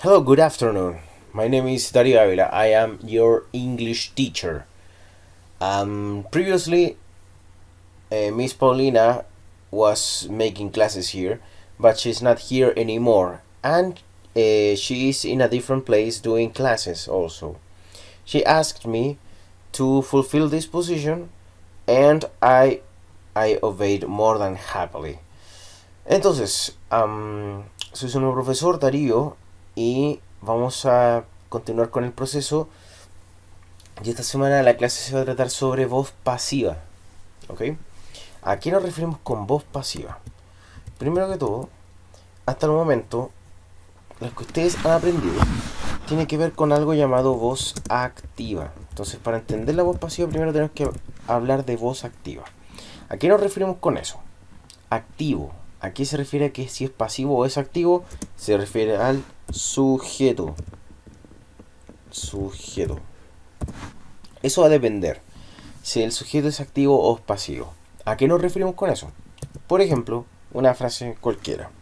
Hello, good afternoon. My name is Dario Avila. I am your English teacher. Previously, Miss Paulina was making classes here, but she's not here anymore, and she is in a different place doing classes also. She asked me to fulfill this position, and I obeyed more than happily. Entonces, soy su nuevo profesor Darío y vamos a continuar con el proceso. Y esta semana la clase se va a tratar sobre voz pasiva. ¿Ok? ¿A qué nos referimos con voz pasiva? Primero que todo, hasta el momento, lo que ustedes han aprendido tiene que ver con algo llamado voz activa. Entonces, para entender la voz pasiva, primero tenemos que hablar de voz activa. ¿A qué nos referimos con eso? Activo. ¿A qué se refiere a que si es pasivo o es activo? Se refiere al sujeto. Sujeto. Eso va a depender si el sujeto es activo o es pasivo. ¿A qué nos referimos con eso? Por ejemplo, una frase cualquiera.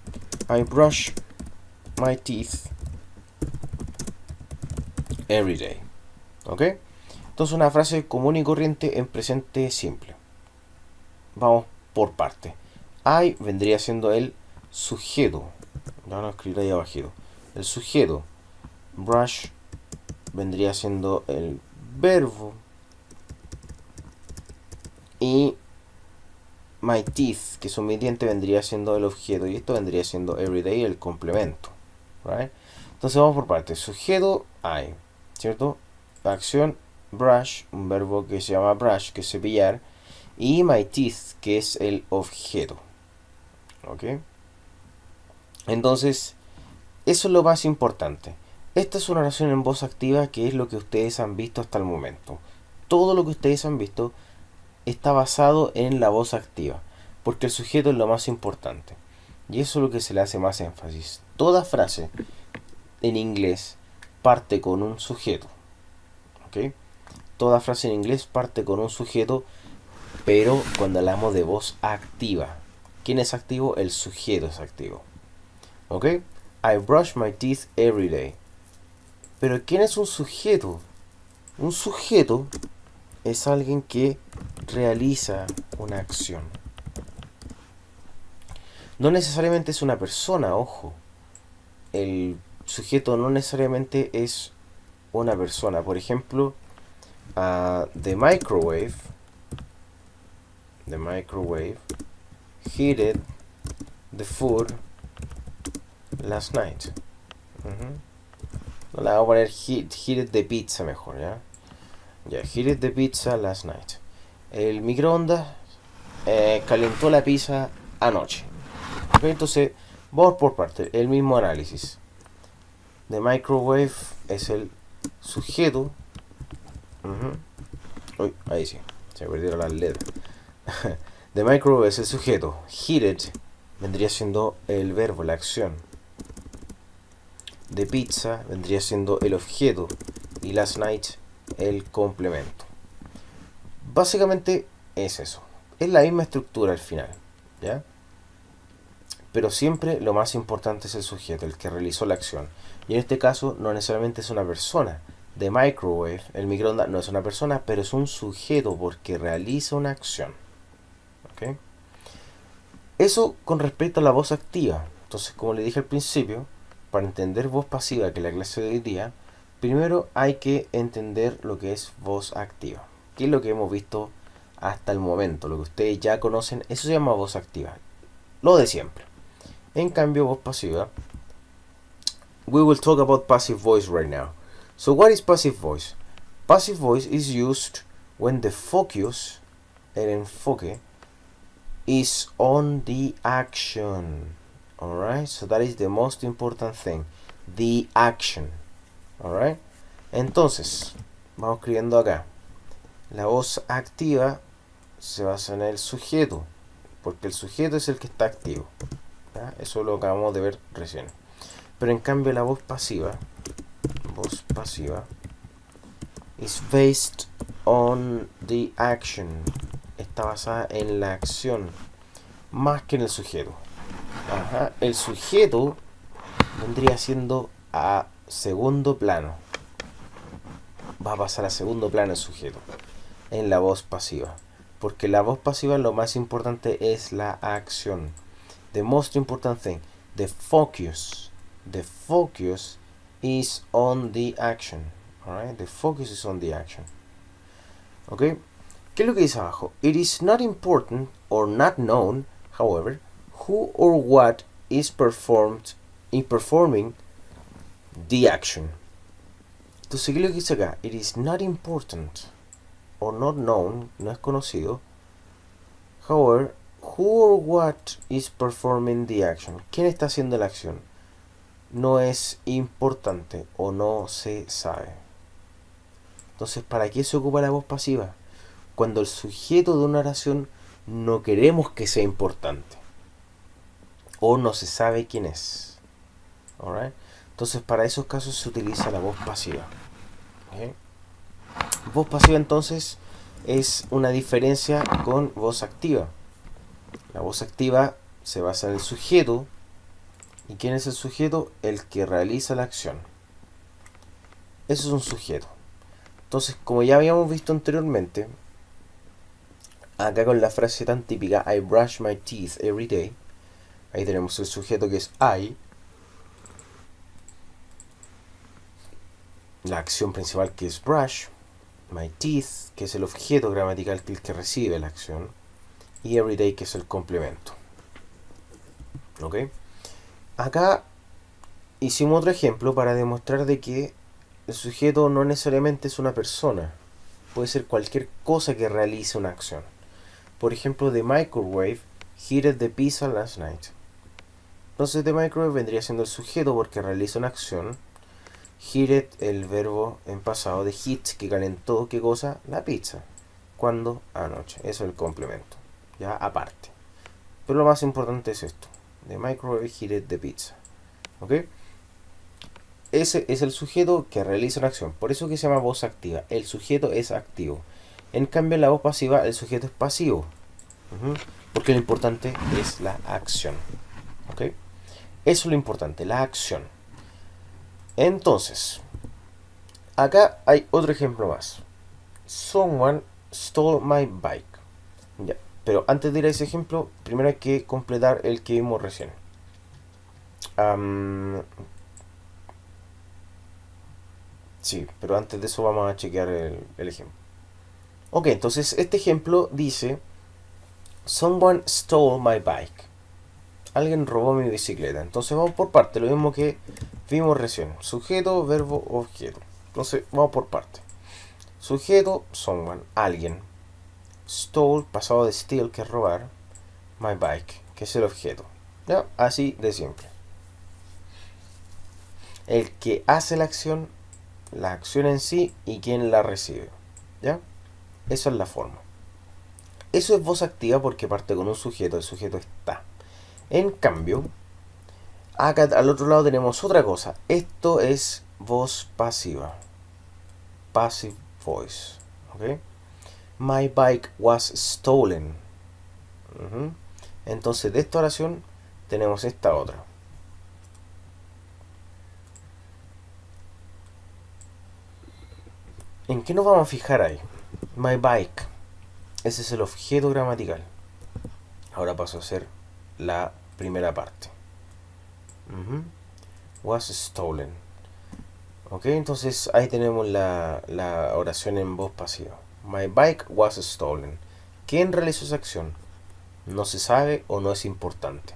I brush my teeth every day. ¿Ok? Entonces una frase común y corriente en presente simple. Vamos por parte. I vendría siendo el sujeto. Vamos a escribir ahí abajito. El sujeto. Brush vendría siendo el verbo. Y my teeth, que son mis dientes, vendría siendo el objeto. Y esto vendría siendo everyday, el complemento. Right? Entonces vamos por partes. Sujeto, I. ¿Cierto? Acción, brush, un verbo que se llama brush, que es cepillar. Y my teeth, que es el objeto. ¿Ok? Entonces, eso es lo más importante. Esta es una oración en voz activa, que es lo que ustedes han visto hasta el momento. Todo lo que ustedes han visto está basado en la voz activa, porque el sujeto es lo más importante. Y eso es lo que se le hace más énfasis. Toda frase en inglés parte con un sujeto. ¿Ok? Toda frase en inglés parte con un sujeto, pero cuando hablamos de voz activa, ¿quién es activo? El sujeto es activo. ¿Ok? I brush my teeth every day. Pero ¿quién es un sujeto? Un sujeto es alguien que realiza una acción. No necesariamente es una persona, ojo. El sujeto no necesariamente es una persona. Por ejemplo, the microwave heated the food last night. No le vamos a poner heated the pizza mejor, ¿ya? Ya, heated the pizza last night. El microondas calentó la pizza anoche. ¿Okay? Entonces, vamos por parte. El mismo análisis. The microwave es el sujeto. Uy, ahí sí. Se perdieron las letras. The microwave es el sujeto. Heated vendría siendo el verbo, la acción. The pizza vendría siendo el objeto. Y last night el complemento. Básicamente es eso. Es la misma estructura al final, ¿ya? Pero siempre lo más importante es el sujeto, el que realizó la acción. Y en este caso no necesariamente es una persona. The microwave, el microondas, no es una persona, pero es un sujeto porque realiza una acción. ¿Ok? Eso con respecto a la voz activa. Entonces, como le dije al principio, para entender voz pasiva, que es la clase de hoy día, primero hay que entender lo que es voz activa. ¿Qué es lo que hemos visto hasta el momento? Lo que ustedes ya conocen, eso se llama voz activa. Lo de siempre. En cambio, voz pasiva, we will talk about passive voice right now. So what is passive voice? Passive voice is used when the focus, el enfoque, is on the action. Alright? So that is the most important thing. The action. Alright? Entonces, vamos escribiendo acá. La voz activa se basa en el sujeto, porque el sujeto es el que está activo. ¿Ya? Eso lo acabamos de ver recién. Pero en cambio la voz pasiva is based on the action. Está basada en la acción más que en el sujeto. El sujeto vendría siendo a segundo plano. Va a pasar a segundo plano el sujeto en la voz pasiva. Porque la voz pasiva lo más importante es la acción. The most important thing, the focus. The focus is on the action. Alright, the focus is on the action. ¿Ok? ¿Qué es lo que dice abajo? It is not important or not known, however, who or what is performing the action. Entonces, ¿qué es lo que dice acá? It is not important or not known, no es conocido. However, who or what is performing the action. ¿Quién está haciendo la acción? No es importante o no se sabe. Entonces, ¿para qué se ocupa la voz pasiva? Cuando el sujeto de una oración no queremos que sea importante o no se sabe quién es. Alright? Entonces, para esos casos se utiliza la voz pasiva. ¿Okay? Voz pasiva, entonces, es una diferencia con voz activa. La voz activa se basa en el sujeto. ¿Y quién es el sujeto? El que realiza la acción. Eso es un sujeto. Entonces, como ya habíamos visto anteriormente, acá con la frase tan típica, I brush my teeth every day, ahí tenemos el sujeto que es I, la acción principal que es brush, my teeth, que es el objeto gramatical que recibe la acción, y every day, que es el complemento. ¿Ok? Acá hicimos otro ejemplo para demostrar de que el sujeto no necesariamente es una persona, puede ser cualquier cosa que realice una acción. Por ejemplo, the microwave heated the pizza last night. Entonces, the microwave vendría siendo el sujeto porque realiza una acción. Heated, el verbo en pasado de heat, que calentó, ¿qué cosa? La pizza. ¿Cuándo? Anoche. Eso es el complemento. Ya aparte. Pero lo más importante es esto. The microwave heated the pizza. ¿Ok? Ese es el sujeto que realiza una acción. Por eso que se llama voz activa. El sujeto es activo. En cambio, en la voz pasiva, el sujeto es pasivo. Porque lo importante es la acción. ¿Ok? Eso es lo importante, la acción. Entonces, acá hay otro ejemplo más. Someone stole my bike. Ya, pero antes de ir a ese ejemplo, primero hay que completar el que vimos recién. Sí, pero antes de eso vamos a chequear el ejemplo. Ok, entonces este ejemplo dice: Someone stole my bike. Alguien robó mi bicicleta. Entonces vamos por parte, lo mismo que vimos recién. Sujeto, verbo, objeto. Entonces vamos por parte. Sujeto, someone, alguien. Stole, pasado de steal, que es robar. My bike, que es el objeto. ¿Ya? Así de siempre. El que hace la acción en sí y quien la recibe. ¿Ya? Esa es la forma. Eso es voz activa porque parte con un sujeto, el sujeto está. En cambio, acá al otro lado tenemos otra cosa. Esto es voz pasiva. Passive voice. ¿Ok? My bike was stolen. Entonces, de esta oración tenemos esta otra. ¿En qué nos vamos a fijar ahí? My bike. Ese es el objeto gramatical. Ahora paso a hacer la primera parte. Was stolen. Ok, entonces ahí tenemos la oración en voz pasiva. My bike was stolen. ¿Quién realizó esa acción? No se sabe o no es importante.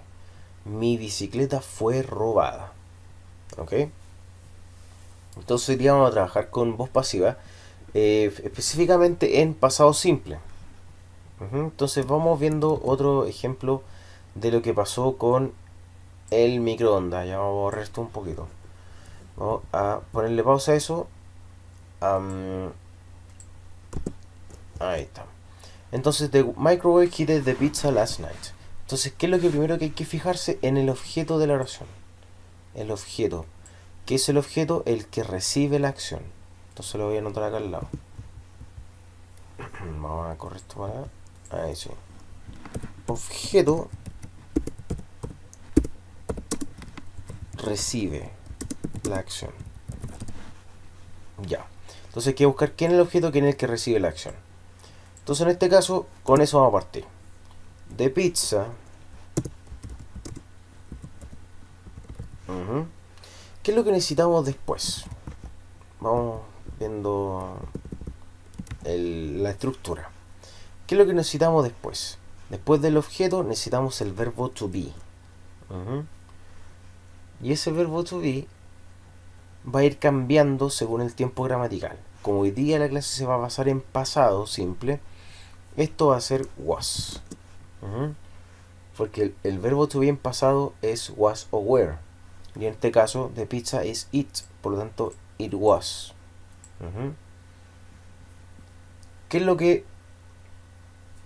Mi bicicleta fue robada. Ok. Entonces hoy día vamos a trabajar con voz pasiva, específicamente en pasado simple. Entonces vamos viendo otro ejemplo de lo que pasó con el microondas. Ya vamos a borrar esto un poquito. Vamos a ponerle pausa a eso. Ahí está. Entonces, the microwave heated the pizza last night. Entonces, ¿qué es lo que primero que hay que fijarse? En el objeto de la oración. El objeto. ¿Qué es el objeto? El que recibe la acción. Entonces lo voy a anotar acá al lado. Vamos a correr esto para... Ahí sí. Objeto recibe. la acción. Ya. Entonces hay que buscar quién es el objeto, quién es el que recibe la acción. Entonces en este caso, con eso vamos a partir. De pizza. ¿Qué es lo que necesitamos después? Vamos viendo la estructura. ¿Qué es lo que necesitamos después? Después del objeto necesitamos el verbo to be. Y ese verbo to be va a ir cambiando según el tiempo gramatical. Como hoy día la clase se va a basar en pasado simple, esto va a ser was. Porque el verbo to be en pasado es was o were. Y en este caso de pizza es it, por lo tanto it was. ¿Qué es lo que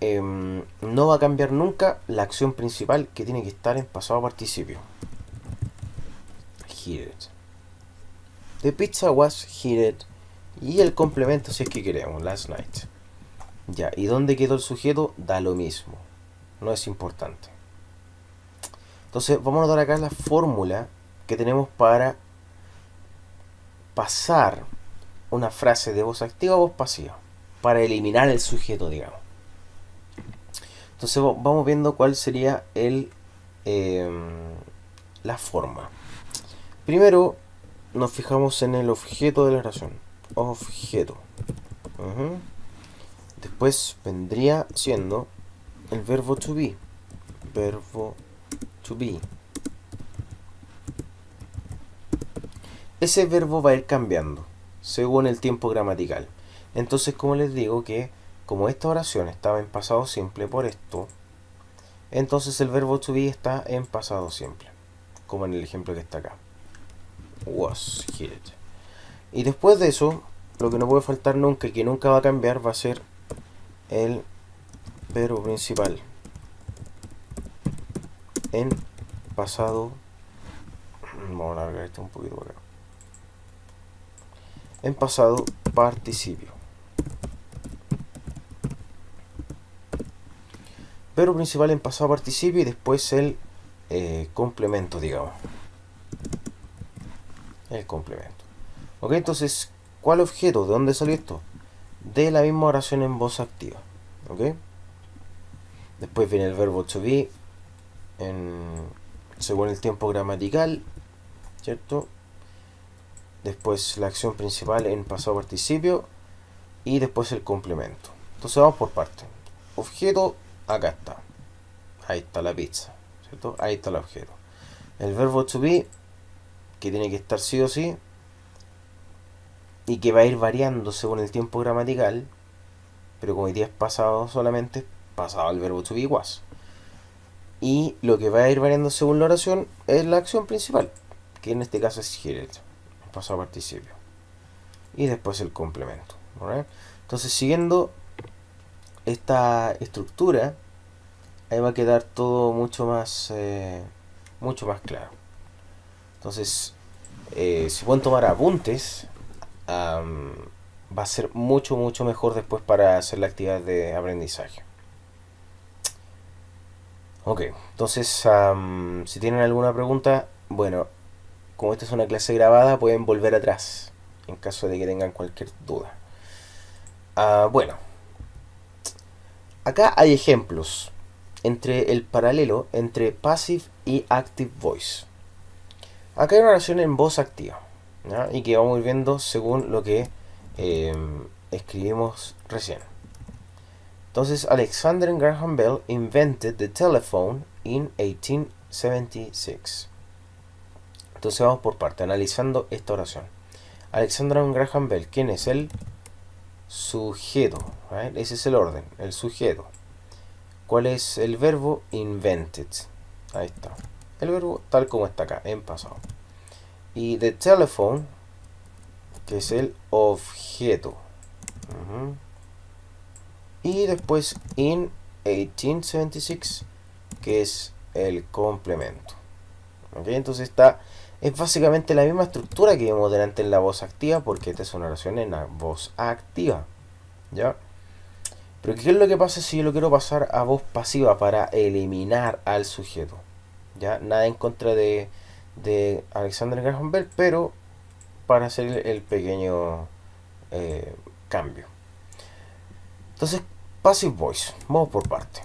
no va a cambiar nunca? La acción principal, que tiene que estar en pasado participio. Heated. The pizza was heated. Y el complemento, si es que queremos, last night. Ya, ¿y dónde quedó el sujeto? Da lo mismo. No es importante. Entonces vamos a notar acá la fórmula que tenemos para pasar una frase de voz activa a voz pasiva, para eliminar el sujeto, digamos. Entonces vamos viendo cuál sería la forma. Primero nos fijamos en el objeto de la oración. Objeto. Después vendría siendo el verbo to be. Verbo to be. Ese verbo va a ir cambiando según el tiempo gramatical. Entonces, como les digo, que como esta oración estaba en pasado simple por esto, entonces el verbo to be está en pasado simple, como en el ejemplo que está acá. Was heated. Y después de eso, lo que no puede faltar nunca y que nunca va a cambiar va a ser el verbo principal en pasado. Vamos a alargar esto un poquito por acá. En pasado participio. Verbo principal en pasado participio y después el complemento, digamos. El complemento. Ok, entonces, ¿cuál objeto? ¿De dónde salió esto? De la misma oración en voz activa. Ok. Después viene el verbo to be según el tiempo gramatical, ¿cierto? Después la acción principal en pasado participio y después el complemento. Entonces vamos por partes. Objeto, acá está. Ahí está la pizza, ¿cierto? Ahí está el objeto. El verbo to be, que tiene que estar sí o sí, y que va a ir variando según el tiempo gramatical, pero como hoy día es pasado solamente, pasado el verbo to be was. Y lo que va a ir variando según la oración es la acción principal, que en este caso es heated, pasado participio. Y después el complemento. ¿Right? Entonces, siguiendo esta estructura, ahí va a quedar todo mucho más claro. Entonces, si pueden tomar apuntes, va a ser mucho mejor después para hacer la actividad de aprendizaje. Ok, entonces si tienen alguna pregunta, bueno, como esta es una clase grabada, pueden volver atrás en caso de que tengan cualquier duda. Bueno, acá hay ejemplos entre el paralelo entre passive y active voice. Acá hay una oración en voz activa, ¿ya? Y que vamos a ir viendo según lo que escribimos recién. Entonces, Alexander Graham Bell invented the telephone in 1876. Entonces vamos por parte, analizando esta oración. Alexander Graham Bell, ¿quién es el sujeto? ¿Right? Ese es el orden, el sujeto. ¿Cuál es el verbo? Invented. Ahí está. El verbo tal como está acá, en pasado. Y the telephone, que es el objeto. Y después in 1876, que es el complemento. ¿Okay? Entonces es básicamente la misma estructura que vimos delante en la voz activa, porque esta es una oración en la voz activa. ¿Ya? Pero ¿qué es lo que pasa si yo lo quiero pasar a voz pasiva para eliminar al sujeto? ¿Ya? Nada en contra de Alexander Graham Bell, pero para hacer el pequeño cambio. Entonces, Passive Voice, vamos por parte.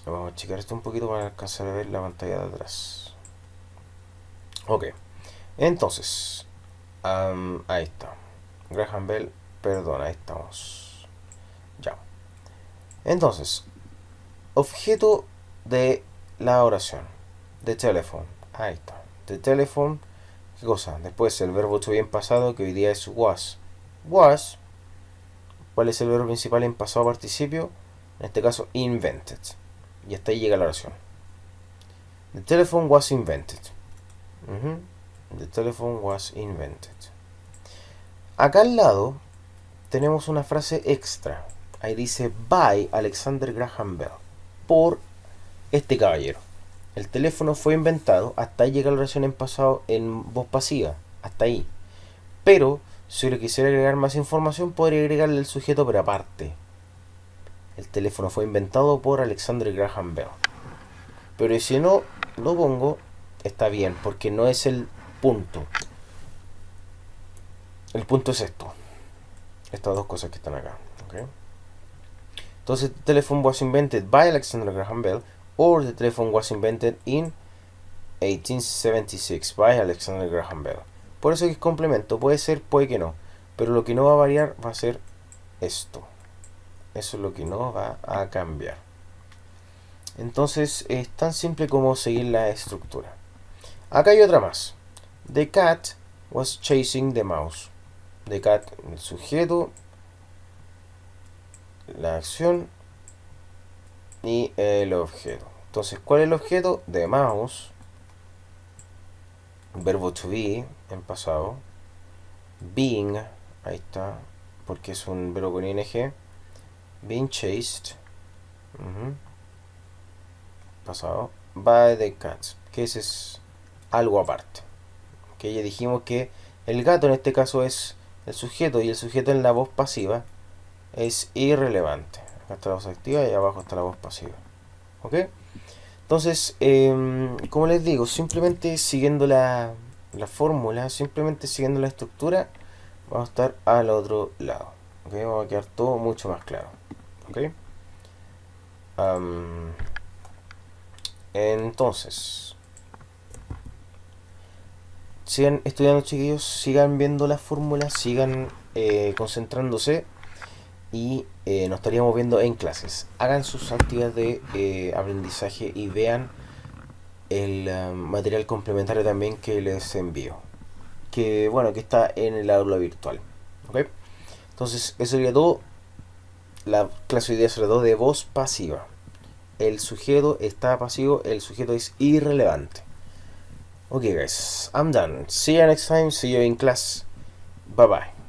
Vamos a checar esto un poquito para alcanzar a ver la pantalla de atrás. Ok, entonces, ahí está. Graham Bell, perdón, ahí estamos. Ya. Entonces, objeto de la oración. The telephone. Ahí está. The telephone. ¿Qué cosa? Después el verbo to be en pasado, que hoy día es was. Was. ¿Cuál es el verbo principal en pasado participio? En este caso, invented. Y hasta ahí llega la oración. The telephone was invented. The telephone was invented. Acá al lado tenemos una frase extra. Ahí dice by Alexander Graham Bell. Por este caballero. El teléfono fue inventado. Hasta ahí llega la oración en pasado en voz pasiva. Hasta ahí. Pero si le quisiera agregar más información, podría agregarle el sujeto pero aparte. El teléfono fue inventado por Alexander Graham Bell. Pero si no lo pongo, está bien, porque no es el punto. El punto es esto. Estas dos cosas que están acá. ¿Okay? Entonces, the telephone was invented by Alexander Graham Bell, or the telephone was invented in 1876 by Alexander Graham Bell. Por eso que es complemento. Puede ser, puede que no. Pero lo que no va a variar va a ser esto. Eso es lo que no va a cambiar. Entonces es tan simple como seguir la estructura. Acá hay otra más. The cat was chasing the mouse. The cat, el sujeto, la acción y el objeto. Entonces, ¿cuál es el objeto? The mouse. Verbo to be en pasado. Being, ahí está, porque es un verbo con ing. Being chased. Pasado. By the cat. Que ese es algo aparte. Que ya dijimos que el gato en este caso es el sujeto y el sujeto en la voz pasiva es irrelevante. Acá está la voz activa y abajo está la voz pasiva. ¿Ok? Entonces, como les digo, simplemente siguiendo la fórmula, simplemente siguiendo la estructura, vamos a estar al otro lado. ¿Ok? Va a quedar todo mucho más claro. ¿Ok? Entonces, sigan estudiando, chiquillos, sigan viendo las fórmulas, sigan concentrándose y nos estaríamos viendo en clases. Hagan sus actividades de aprendizaje y vean el material complementario también que les envío, que bueno, que está en el aula virtual. ¿Ok? Entonces, eso sería todo. La clase hoy día se trató de voz pasiva. El sujeto está pasivo, el sujeto es irrelevante. Okay guys, I'm done. See you next time, see you in class. Bye bye.